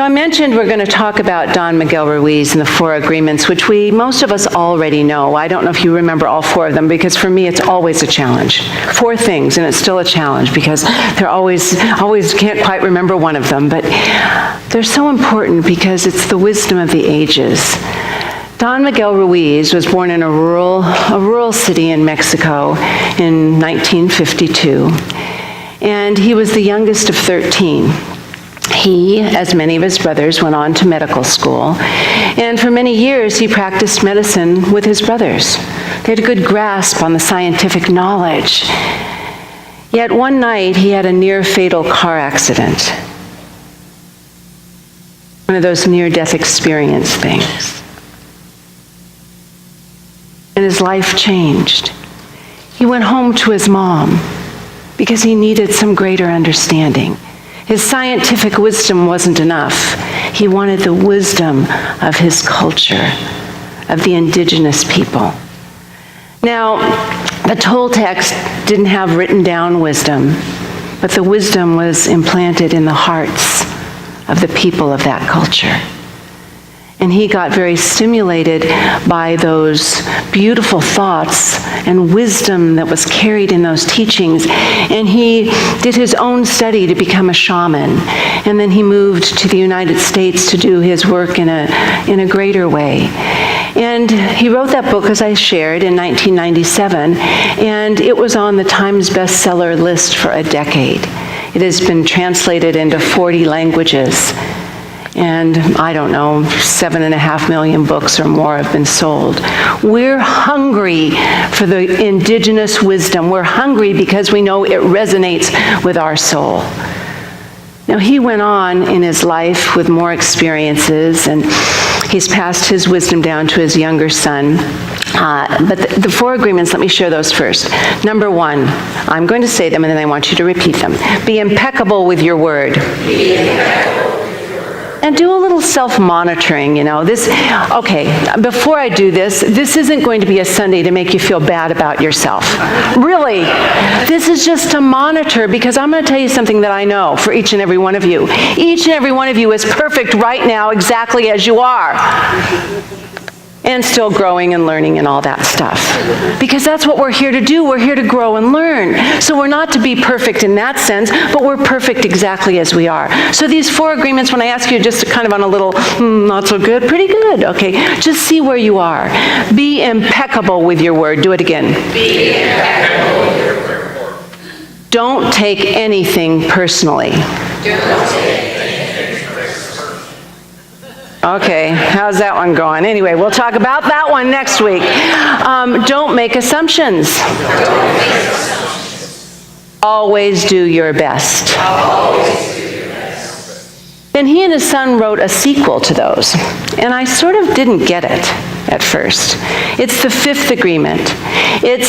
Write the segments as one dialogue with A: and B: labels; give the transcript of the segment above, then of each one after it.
A: So I mentioned we're going to talk about Don Miguel Ruiz and the 4 agreements, which most of us already know. I don't know if you remember all 4 of them, because for me it's always a challenge. 4 things, and it's still a challenge, because they're always can't quite remember one of them, but they're so important because it's the wisdom of the ages. Don Miguel Ruiz was born in a rural city in Mexico in 1952, and he was the youngest of 13. He, as many of his brothers, went on to medical school, and for many years he practiced medicine with his brothers. They had a good grasp on the scientific knowledge. Yet one night he had a near-fatal car accident. One of those near-death experience things. And his life changed. He went home to his mom because he needed some greater understanding. His scientific wisdom wasn't enough. He wanted the wisdom of his culture, of the indigenous people. Now, the Toltecs didn't have written down wisdom, but the wisdom was implanted in the hearts of the people of that culture. And he got very stimulated by those beautiful thoughts and wisdom that was carried in those teachings. And he did his own study to become a shaman. And then he moved to the United States to do his work in a greater way. And he wrote that book, as I shared, in 1997. And it was on the Times bestseller list for a decade. It has been translated into 40 languages. And I don't know, 7.5 million books or more have been sold. We're hungry for the indigenous wisdom. We're hungry because we know it resonates with our soul. Now, he went on in his life with more experiences, and he's passed his wisdom down to his younger son. But the 4 agreements, let me share those first. Number 1, I'm going to say them and then I want you to repeat them. Be impeccable with your word.
B: Be impeccable.
A: And do a little self-monitoring, Okay, before I do this isn't going to be a Sunday to make you feel bad about yourself. Really. This is just to monitor, because I'm going to tell you something that I know for each and every one of you. Each and every one of you is perfect right now exactly as you are. And still growing and learning and all that stuff. Because that's what we're here to do. We're here to grow and learn. So we're not to be perfect in that sense, but we're perfect exactly as we are. So these 4 agreements, when I ask you just kind of on a little, not so good, pretty good, okay, just see where you are. Be impeccable with your word. Do it again.
B: Be impeccable with your word.
A: Don't take anything personally.
B: Don't take
A: Okay, how's that one going? Anyway, we'll talk about that one next week. Don't make assumptions. Always do your best. Then he and his son wrote a sequel to those, and I sort of didn't get it at first. It's the 5th agreement. It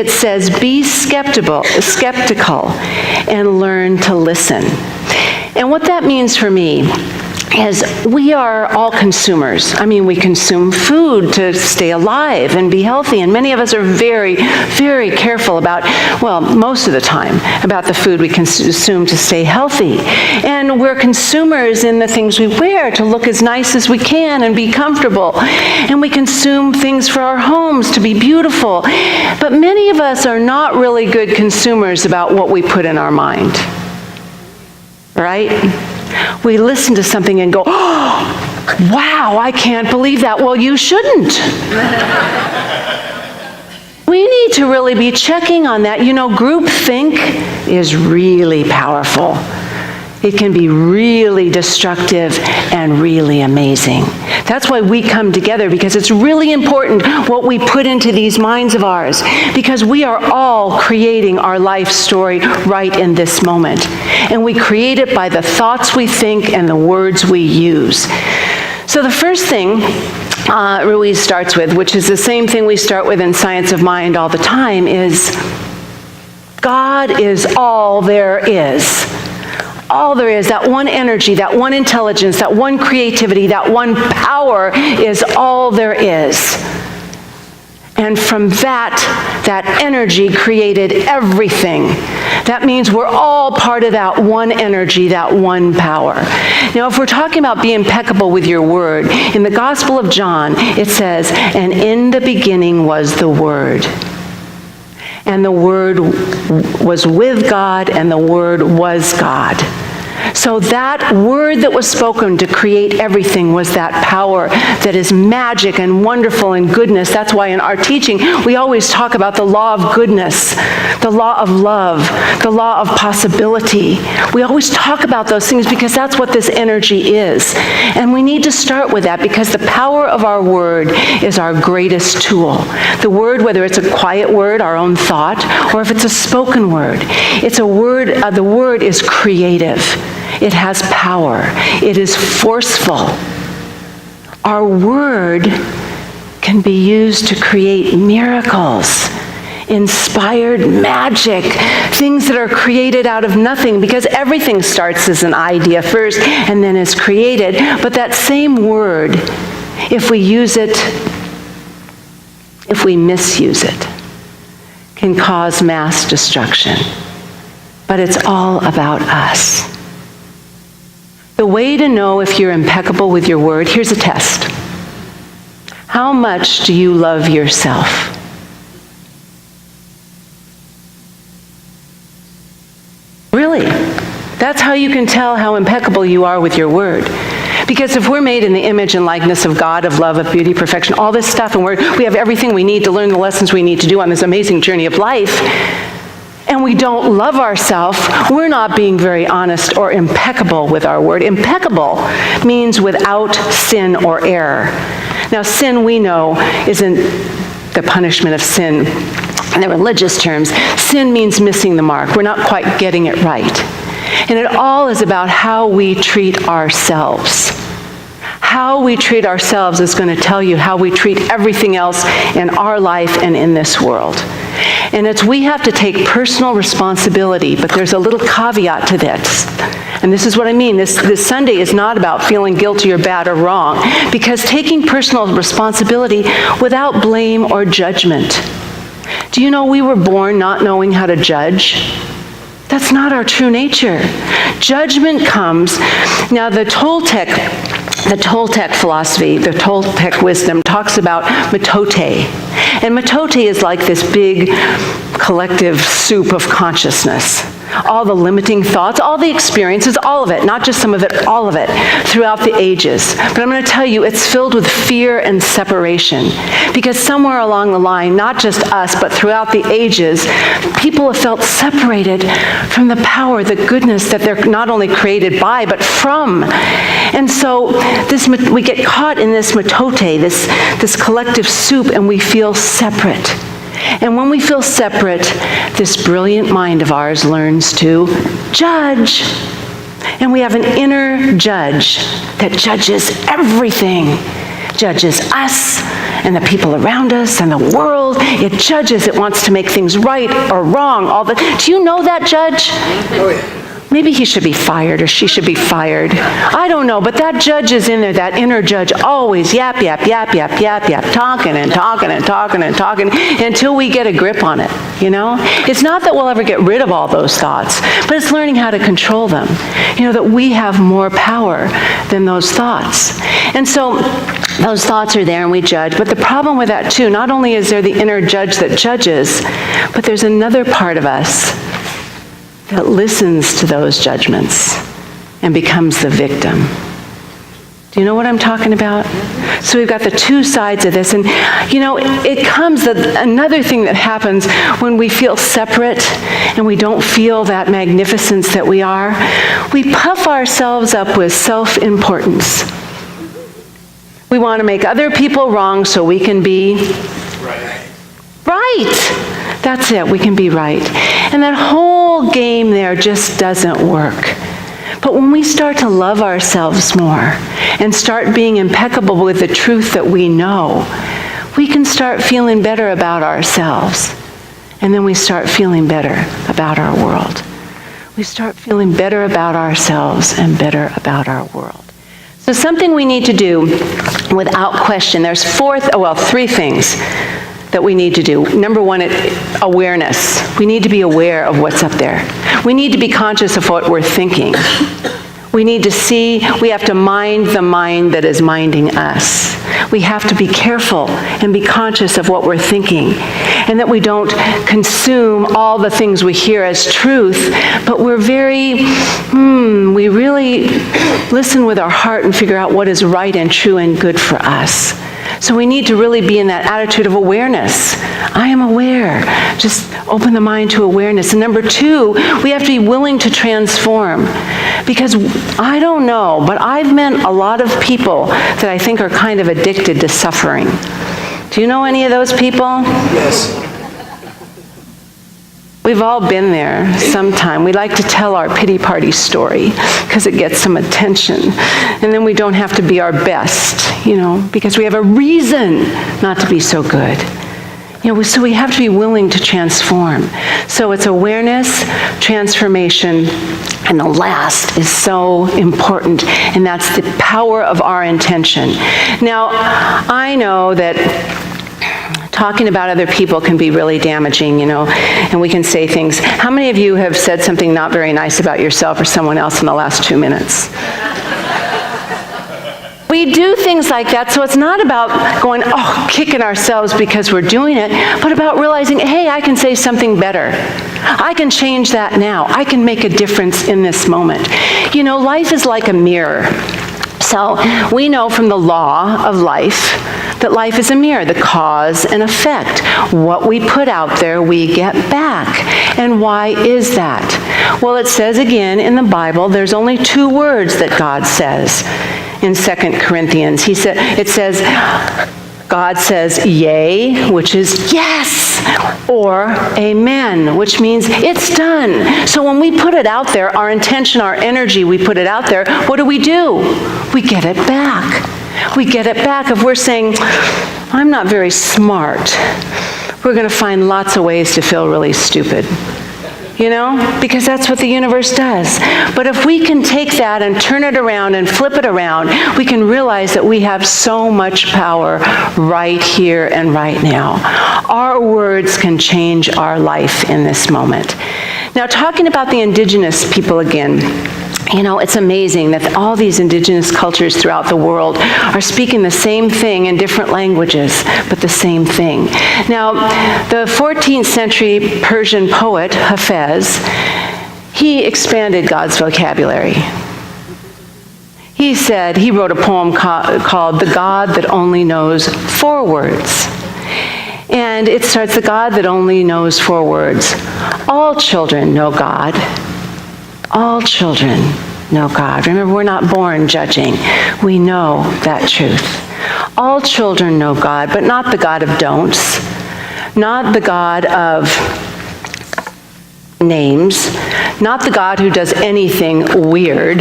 A: says, be skeptical, and learn to listen. And what that means for me is we are all consumers. I mean, we consume food to stay alive and be healthy, and many of us are very, very careful about, well, most of the time, about the food we consume to stay healthy. And we're consumers in the things we wear to look as nice as we can and be comfortable. And we consume things for our homes to be beautiful. But many of us are not really good consumers about what we put in our mind. Right? We listen to something and go, oh, wow, I can't believe that. Well, you shouldn't. We need to really be checking on that. Groupthink is really powerful. It can be really destructive and really amazing. That's why we come together, because it's really important what we put into these minds of ours, because we are all creating our life story right in this moment. And we create it by the thoughts we think and the words we use. So the first thing Ruiz starts with, which is the same thing we start with in Science of Mind all the time, is God is all there is. All there is, that one energy, that one intelligence, that one creativity, that one power is all there is. And from that energy created everything. That means we're all part of that one energy, that one power. Now, if we're talking about being impeccable with your word, in the Gospel of John, it says, and in the beginning was the Word. And the Word was with God, and the Word was God. So that word that was spoken to create everything was that power that is magic and wonderful and goodness. That's why in our teaching, we always talk about the law of goodness, the law of love, the law of possibility. We always talk about those things because that's what this energy is. And we need to start with that because the power of our word is our greatest tool. The word, whether it's a quiet word, our own thought, or if it's a spoken word, it's a word, the word is creative. It has power. It is forceful. Our word can be used to create miracles, inspired magic, things that are created out of nothing, because everything starts as an idea first and then is created. But that same word, if we use it, if we misuse it, can cause mass destruction. But it's all about us. The way to know if you're impeccable with your word, here's a test. How much do you love yourself? Really? That's how you can tell how impeccable you are with your word. Because if we're made in the image and likeness of God, of love, of beauty, perfection, all this stuff, and we have everything we need to learn the lessons we need to do on this amazing journey of life, and we don't love ourselves, we're not being very honest or impeccable with our word. Impeccable means without sin or error. Now, sin, we know, isn't the punishment of sin in the religious terms. Sin means missing the mark. We're not quite getting it right. And it all is about how we treat ourselves. How we treat ourselves is going to tell you how we treat everything else in our life and in this world. And we have to take personal responsibility, but there's a little caveat to this. And this is what I mean. This Sunday is not about feeling guilty or bad or wrong, because taking personal responsibility without blame or judgment. Do you know we were born not knowing how to judge? That's not our true nature. Judgment comes. Now, the Toltec philosophy, the Toltec wisdom talks about metote. And metote is like this big collective soup of consciousness. All the limiting thoughts, all the experiences, all of it, not just some of it, all of it, throughout the ages. But I'm going to tell you, it's filled with fear and separation. Because somewhere along the line, not just us, but throughout the ages, people have felt separated from the power, the goodness that they're not only created by, but from. And so we get caught in this metote, this collective soup, and we feel separate. And when we feel separate, this brilliant mind of ours learns to judge. And we have an inner judge that judges everything. Judges us and the people around us and the world. It judges. It wants to make things right or wrong. Do you know that judge? Oh, yeah. Maybe he should be fired or she should be fired. I don't know, but that judge is in there, that inner judge, always yap, talking until we get a grip on it, you know? It's not that we'll ever get rid of all those thoughts, but it's learning how to control them. You know, that we have more power than those thoughts. And so those thoughts are there and we judge, but the problem with that too, not only is there the inner judge that judges, but there's another part of us that listens to those judgments and becomes the victim. Do you know what I'm talking about? So we've got the two sides of this. And, you know, it comes that another thing that happens when we feel separate and we don't feel that magnificence that we are, we puff ourselves up with self-importance. We want to make other people wrong so we can be right. That's it, we can be right. And that whole game there just doesn't work. But when we start to love ourselves more and start being impeccable with the truth that we know, we can start feeling better about ourselves. And then we start feeling better about our world. We start feeling better about ourselves and better about our world. So something we need to do without question, there's three things that we need to do. Number one, awareness. We need to be aware of what's up there. We need to be conscious of what we're thinking. We need to see, we have to mind the mind that is minding us. We have to be careful and be conscious of what we're thinking, and that we don't consume all the things we hear as truth, but we're we really listen with our heart and figure out what is right and true and good for us. So we need to really be in that attitude of awareness. I am aware. Just open the mind to awareness. And number two, we have to be willing to transform. Because I don't know, but I've met a lot of people that I think are kind of addicted to suffering. Do you know any of those people?
C: Yes.
A: We've all been there sometime. We like to tell our pity party story because it gets some attention. And then we don't have to be our best, because we have a reason not to be so good. So we have to be willing to transform. So it's awareness, transformation, and the last is so important, and that's the power of our intention. Now, I know that talking about other people can be really damaging, and we can say things. How many of you have said something not very nice about yourself or someone else in the last 2 minutes? We do things like that, so it's not about going, kicking ourselves because we're doing it, but about realizing, hey, I can say something better. I can change that now. I can make a difference in this moment. Life is like a mirror. So we know from the law of life that life is a mirror, the cause and effect. What we put out there, we get back. And why is that? Well, it says again in the Bible, there's only 2 words that God says in 2 Corinthians. It says, God says, yea, which is yes, or amen, which means it's done. So when we put it out there, our intention, our energy, we put it out there, what do? We get it back. We get it back. If we're saying, I'm not very smart, we're going to find lots of ways to feel really stupid. Because that's what the universe does. But if we can take that and turn it around and flip it around, we can realize that we have so much power right here and right now. Our words can change our life in this moment. Now, talking about the indigenous people again, it's amazing that all these indigenous cultures throughout the world are speaking the same thing in different languages, but the same thing. Now, the 14th century Persian poet, Hafez, he expanded God's vocabulary. He wrote a poem called The God That Only Knows 4 Words. And it starts, the God that only knows 4 words. All children know God. All children know God. Remember, we're not born judging. We know that truth. All children know God, but not the God of don'ts, not the God of names, not the God who does anything weird,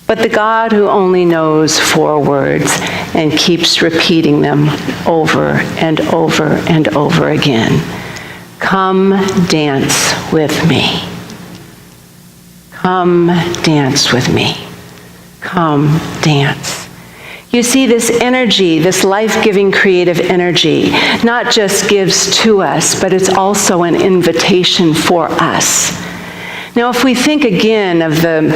A: but the God who only knows 4 words and keeps repeating them over and over and over again. Come dance with me. Come dance with me. Come dance. You see, this energy, this life-giving creative energy, not just gives to us, but it's also an invitation for us. Now, if we think again of the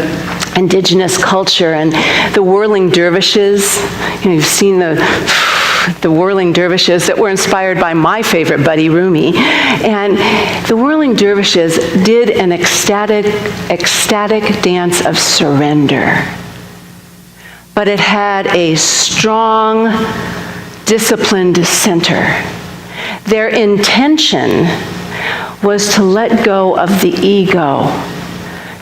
A: indigenous culture and the whirling dervishes, you've seen the whirling dervishes that were inspired by my favorite buddy, Rumi. And the whirling dervishes did an ecstatic dance of surrender. But it had a strong, disciplined center. Their intention was to let go of the ego,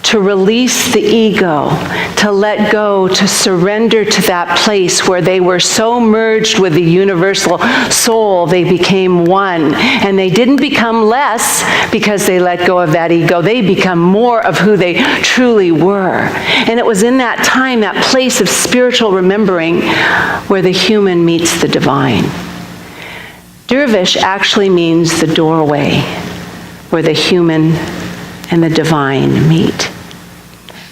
A: to release the ego, to let go, to surrender to that place where they were so merged with the universal soul, they became one. And they didn't become less because they let go of that ego. They become more of who they truly were. And it was in that time, that place of spiritual remembering, where the human meets the divine. Dervish actually means the doorway where the human and the divine meet.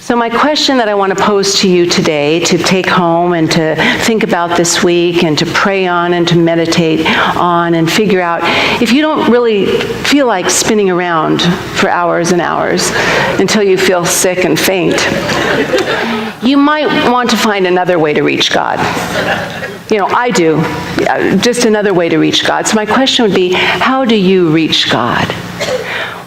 A: So my question that I want to pose to you today, to take home and to think about this week and to pray on and to meditate on and figure out, if you don't really feel like spinning around for hours and hours until you feel sick and faint, you might want to find another way to reach God. You know, I do. Just another way to reach God. So my question would be, how do you reach God?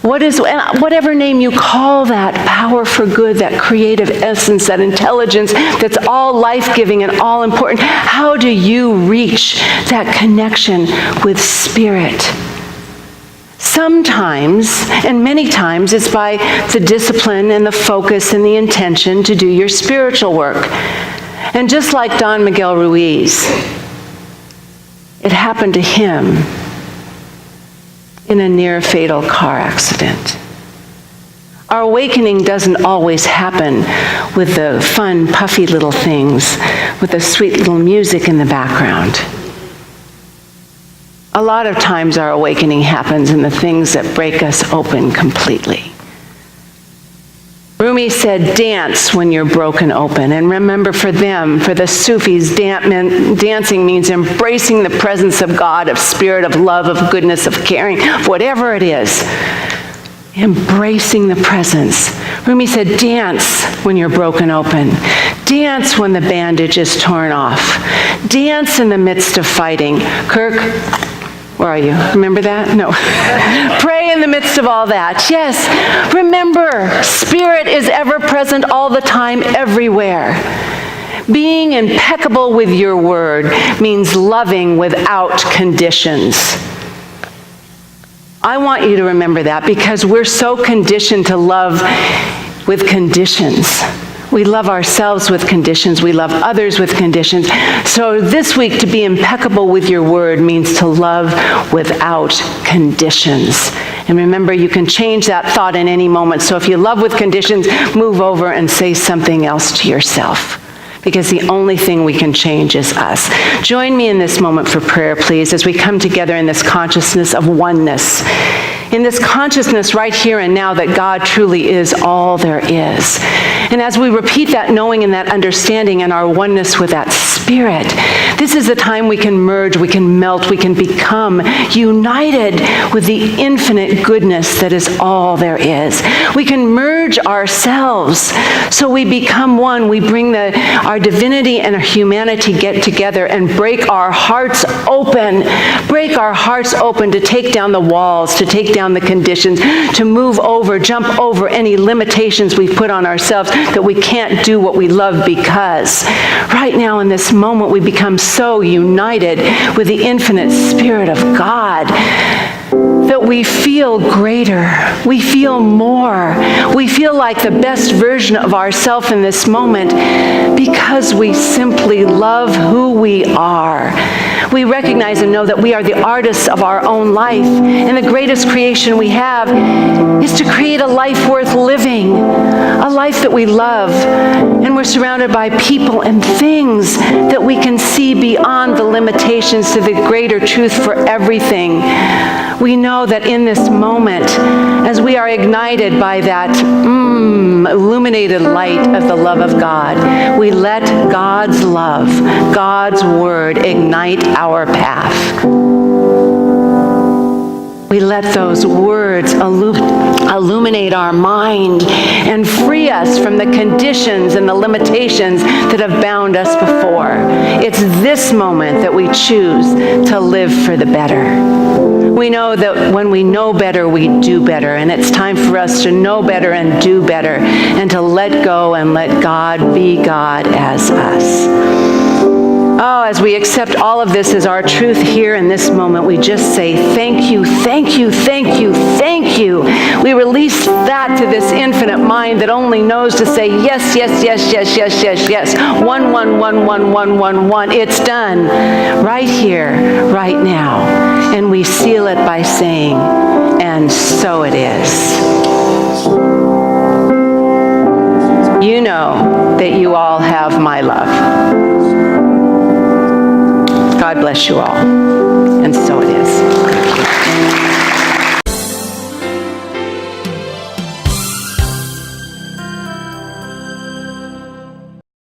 A: Whatever name you call that power for good, that creative essence, that intelligence that's all life-giving and all important, how do you reach that connection with Spirit? Sometimes, and many times, it's by the discipline and the focus and the intention to do your spiritual work. And just like Don Miguel Ruiz, it happened to him in a near-fatal car accident. Our awakening doesn't always happen with the fun, puffy little things, with the sweet little music in the background. A lot of times our awakening happens in the things that break us open completely. Rumi said, dance when you're broken open. And remember, for them, for the Sufis, dancing means embracing the presence of God, of spirit, of love, of goodness, of caring, whatever it is. Embracing the presence. Rumi said, dance when you're broken open. Dance when the bandage is torn off. Dance in the midst of fighting. Kirk, where are you? Remember that? No. Pray in the midst of all that. Yes. Remember, Spirit is ever present all the time, everywhere. Being impeccable with your word means loving without conditions. I want you to remember that, because we're so conditioned to love with conditions. We love ourselves with conditions. We love others with conditions. So this week, to be impeccable with your word means to love without conditions. And remember, you can change that thought in any moment. So if you love with conditions, move over and say something else to yourself, because the only thing we can change is us. Join me in this moment for prayer, please, as we come together in this consciousness of oneness. In this consciousness right here and now that God truly is all there is. And as we repeat that knowing and that understanding and our oneness with that Spirit, this is the time we can merge, we can melt, we can become united with the infinite goodness that is all there is. We can merge ourselves so we become one. We bring our divinity and our humanity get together and break our hearts open to take down the walls, to take down the conditions, to move over, jump over any limitations we've put on ourselves that we can't do what we love, because right now in this moment we become so united with the infinite Spirit of God that we feel greater, we feel more, we feel like the best version of ourselves in this moment, because we simply love who we are. We recognize and know that we are the artists of our own life, and the greatest creation we have is to create a life worth living, a life that we love, and we're surrounded by people and things that we can see beyond the limitations to the greater truth for everything. We know that in this moment, as we are ignited by that illuminated light of the love of God, we let God's love, God's word ignite our path. We let those words illuminate our mind and free us from the conditions and the limitations that have bound us before. It's this moment that we choose to live for the better. We know that when we know better, we do better. And it's time for us to know better and do better, and to let go and let God be God as us. Oh, as we accept all of this as our truth here in this moment, we just say, thank you, thank you, thank you, thank you. We release that to this infinite mind that only knows to say, yes, yes, yes, yes, yes, yes, yes. 1, 1, 1, 1, 1, 1, 1. It's done right here, right now. And we seal it by saying, and so it is. You know that you all have my love. God bless you all. And so it is.